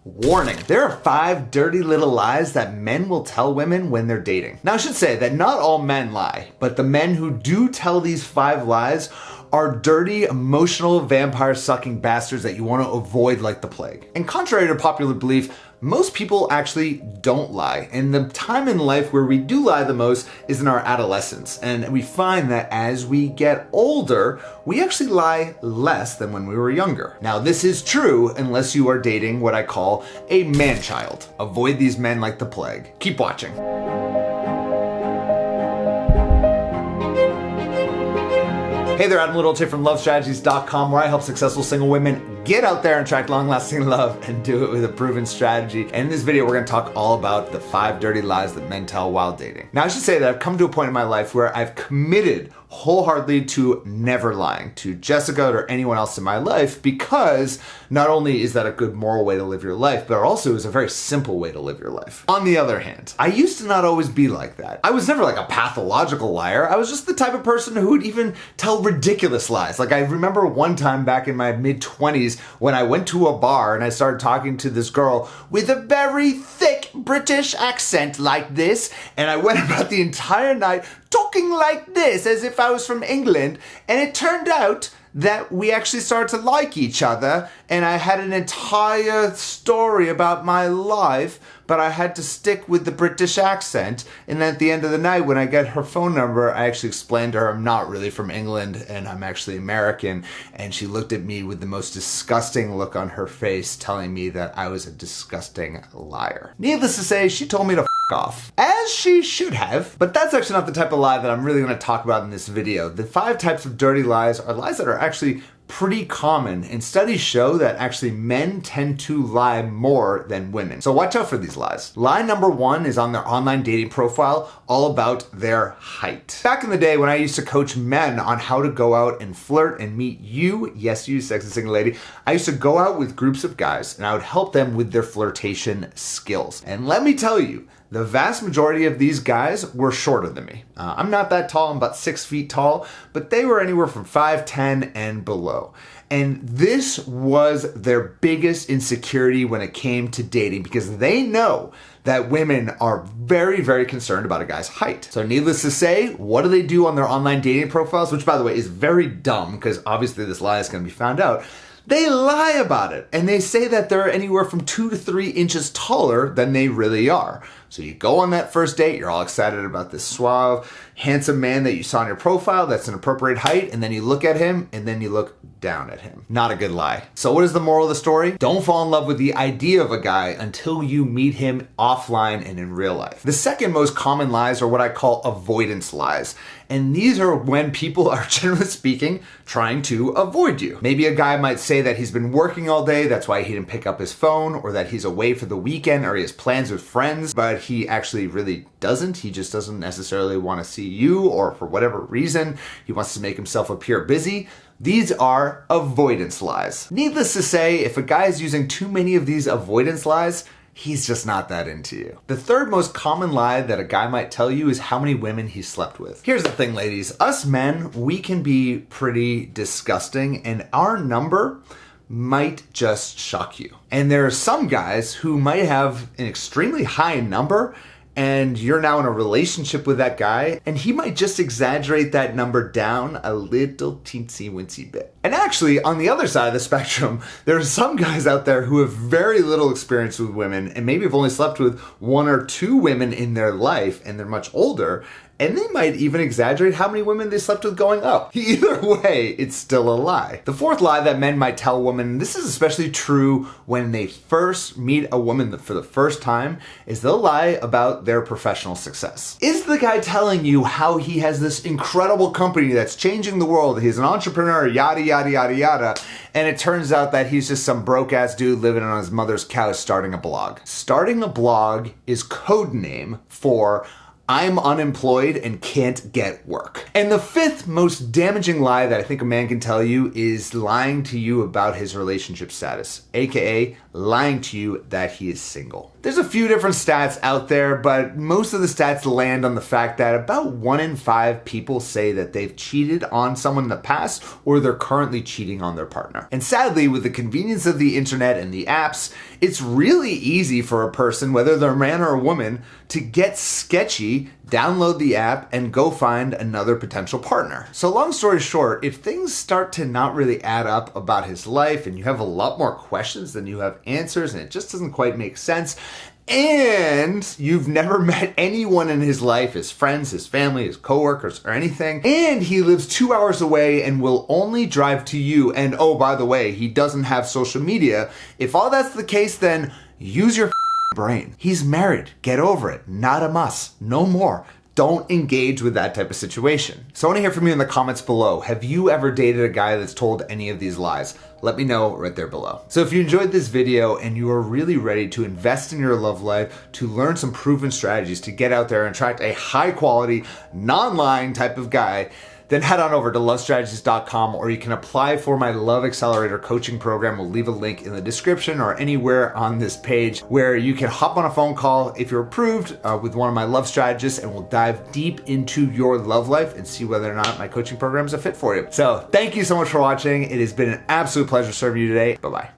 Warning, there are 5 dirty little lies that men will tell women when they're dating. Now I should say that not all men lie, but the men who do tell these 5 lies are dirty, emotional, vampire-sucking bastards that you want to avoid like the plague. And contrary to popular belief, most people actually don't lie. And the time in life where we do lie the most is in our adolescence. And we find that as we get older, we actually lie less than when we were younger. Now, this is true unless you are dating what I call a man-child. Avoid these men like the plague. Keep watching. Hey there, Adam Littleton from lovestrategies.com, where I help successful single women get out there and attract long-lasting love and do it with a proven strategy. And in this video, we're gonna talk all about the 5 dirty lies that men tell while dating. Now, I should say that I've come to a point in my life where I've committed wholeheartedly to never lying to Jessica or anyone else in my life, because not only is that a good moral way to live your life, but also is a very simple way to live your life. On the other hand, I used to not always be like that. I was never like a pathological liar. I was just the type of person who would even tell ridiculous lies. Like, I remember one time back in my mid-20s when I went to a bar and I started talking to this girl with a very thick British accent like this, and I went about the entire night talking like this as if I was from England, and it turned out that we actually started to like each other, and I had an entire story about my life, but I had to stick with the British accent. And at the end of the night, when I get her phone number, I actually explained to her I'm not really from England and I'm actually American, and she looked at me with the most disgusting look on her face, telling me that I was a disgusting liar. Needless to say, she told me to f off. As she should have, but that's actually not the type of lie that I'm really going to talk about in this video. The 5 types of dirty lies are lies that are actually pretty common, and studies show that actually men tend to lie more than women. So watch out for these lies. Lie number 1 is on their online dating profile, all about their height. Back in the day when I used to coach men on how to go out and flirt and meet you, yes, you sexy single lady, I used to go out with groups of guys and I would help them with their flirtation skills. And let me tell you, the vast majority of these guys were shorter than me. I'm not that tall, I'm about 6 feet tall, but they were anywhere from 5'10" and below. And this was their biggest insecurity when it came to dating, because they know that women are very, very concerned about a guy's height. So needless to say, what do they do on their online dating profiles? Which, by the way, is very dumb, because obviously this lie is gonna be found out. They lie about it, and they say that they're anywhere from 2 to 3 inches taller than they really are. So you go on that first date, you're all excited about this suave, handsome man that you saw on your profile that's an appropriate height, and then you look at him, and then you look down at him. Not a good lie. So what is the moral of the story? Don't fall in love with the idea of a guy until you meet him offline and in real life. The second most common lies are what I call avoidance lies. And these are when people are, generally speaking, trying to avoid you. Maybe a guy might say that he's been working all day, that's why he didn't pick up his phone, or that he's away for the weekend, or he has plans with friends, but he actually really doesn't. He just doesn't necessarily want to see you, or for whatever reason, he wants to make himself appear busy. These are avoidance lies. Needless to say, if a guy is using too many of these avoidance lies, he's just not that into you. The third most common lie that a guy might tell you is how many women he slept with. Here's the thing, ladies. Us men, we can be pretty disgusting, and our number might just shock you. And there are some guys who might have an extremely high number, and you're now in a relationship with that guy, and he might just exaggerate that number down a little teensy wincy bit. And actually, on the other side of the spectrum, there are some guys out there who have very little experience with women, and maybe have only slept with 1 or 2 women in their life, and they're much older, and they might even exaggerate how many women they slept with going up. Either way, it's still a lie. The fourth lie that men might tell women, and this is especially true when they first meet a woman for the first time, is they'll lie about their professional success. Is the guy telling you how he has this incredible company that's changing the world, he's an entrepreneur, yada, yada, yada, yada, and it turns out that he's just some broke-ass dude living on his mother's couch starting a blog? Starting a blog is code name for I'm unemployed and can't get work. And the fifth most damaging lie that I think a man can tell you is lying to you about his relationship status, aka lying to you that he is single. There's a few different stats out there, but most of the stats land on the fact that about 1 in 5 people say that they've cheated on someone in the past or they're currently cheating on their partner. And sadly, with the convenience of the internet and the apps, it's really easy for a person, whether they're a man or a woman, to get sketchy, download the app, and go find another potential partner. So long story short, if things start to not really add up about his life and you have a lot more questions than you have answers and it just doesn't quite make sense, and you've never met anyone in his life, his friends, his family, his coworkers, or anything, and he lives 2 hours away and will only drive to you, and oh, by the way, he doesn't have social media, if all that's the case, then use your brain. He's married. Get over it. Not a must. No more. Don't engage with that type of situation. So I want to hear from you in the comments below. Have you ever dated a guy that's told any of these lies? Let me know right there below. So if you enjoyed this video and you are really ready to invest in your love life, to learn some proven strategies to get out there and attract a high quality, non-lying type of guy, then head on over to lovestrategies.com, or you can apply for my Love Accelerator coaching program. We'll leave a link in the description or anywhere on this page where you can hop on a phone call if you're approved with one of my love strategists, and we'll dive deep into your love life and see whether or not my coaching program is a fit for you. So thank you so much for watching. It has been an absolute pleasure serving you today. Bye-bye.